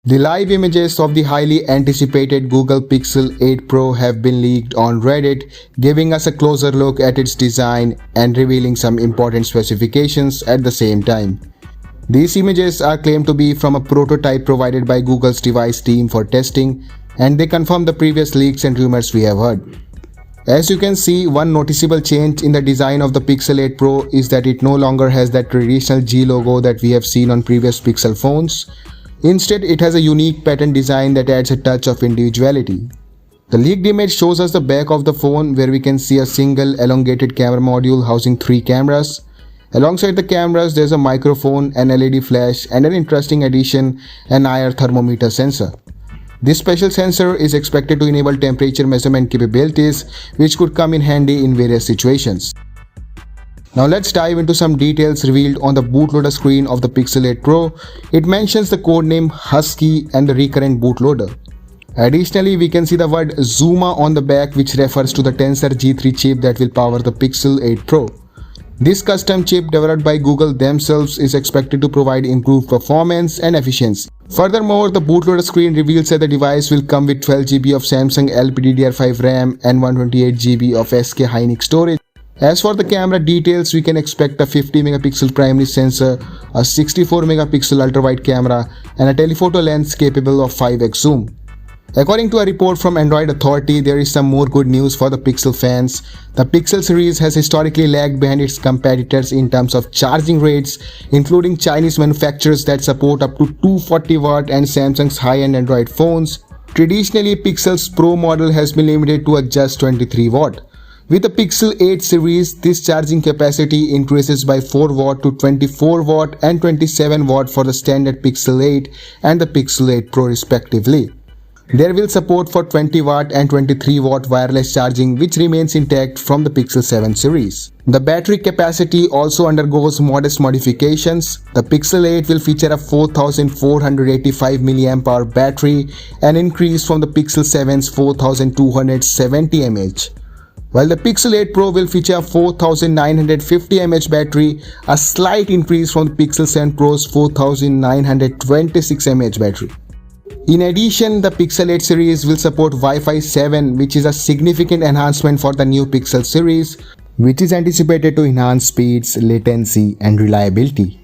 The live images of the highly anticipated Google Pixel 8 Pro have been leaked on Reddit, giving us a closer look at its design and revealing some important specifications at the same time. These images are claimed to be from a prototype provided by Google's device team for testing, and they confirm the previous leaks and rumors we have heard. As you can see, one noticeable change in the design of the Pixel 8 Pro is that it no longer has that traditional G logo that we have seen on previous Pixel phones. Instead, it has a unique pattern design that adds a touch of individuality. The leaked image shows us the back of the phone, where we can see a single elongated camera module housing 3 cameras. Alongside the cameras, there's a microphone, an LED flash, and an interesting addition, an IR thermometer sensor. This special sensor is expected to enable temperature measurement capabilities, which could come in handy in various situations. Now let's dive into some details revealed on the bootloader screen of the Pixel 8 Pro. It mentions the codename Husky and the recurrent bootloader. Additionally, we can see the word Zuma on the back, which refers to the Tensor G3 chip that will power the Pixel 8 Pro. This custom chip developed by Google themselves is expected to provide improved performance and efficiency. Furthermore, the bootloader screen reveals that the device will come with 12 GB of Samsung LPDDR5 RAM and 128 GB of SK Hynix storage. As for the camera details, we can expect a 50 megapixel primary sensor, a 64 megapixel ultra-wide camera, and a telephoto lens capable of 5x zoom. According to a report from Android Authority, there is some more good news for the Pixel fans. The Pixel series has historically lagged behind its competitors in terms of charging rates, including Chinese manufacturers that support up to 240 watt and Samsung's high-end Android phones. Traditionally, Pixel's Pro model has been limited to just 23 watt. With the Pixel 8 series, this charging capacity increases by 4 watt to 24 watt and 27 watt for the standard Pixel 8 and the Pixel 8 Pro respectively. There will support for 20 watt and 23 watt wireless charging, which remains intact from the Pixel 7 series. The battery capacity also undergoes modest modifications. The Pixel 8 will feature a 4485 mAh battery, an increase from the Pixel 7's 4270 mAh. While the Pixel 8 Pro will feature a 4950 mAh battery, a slight increase from the Pixel 7 Pro's 4926 mAh battery. In addition, the Pixel 8 series will support Wi-Fi 7, which is a significant enhancement for the new Pixel series, which is anticipated to enhance speeds, latency, and reliability.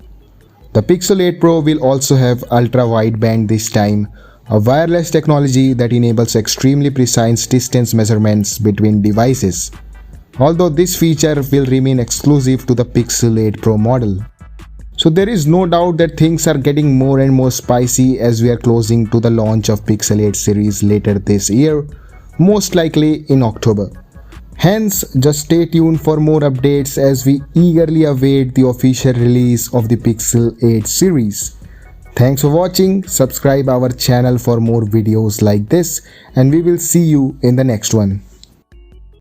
The Pixel 8 Pro will also have ultra-wideband this time, a wireless technology that enables extremely precise distance measurements between devices, although this feature will remain exclusive to the Pixel 8 Pro model. So there is no doubt that things are getting more and more spicy as we are closing to the launch of Pixel 8 series later this year, most likely in October. Hence, just stay tuned for more updates as we eagerly await the official release of the Pixel 8 series. Thanks for watching. Subscribe our channel for more videos like this, and we will see you in the next one.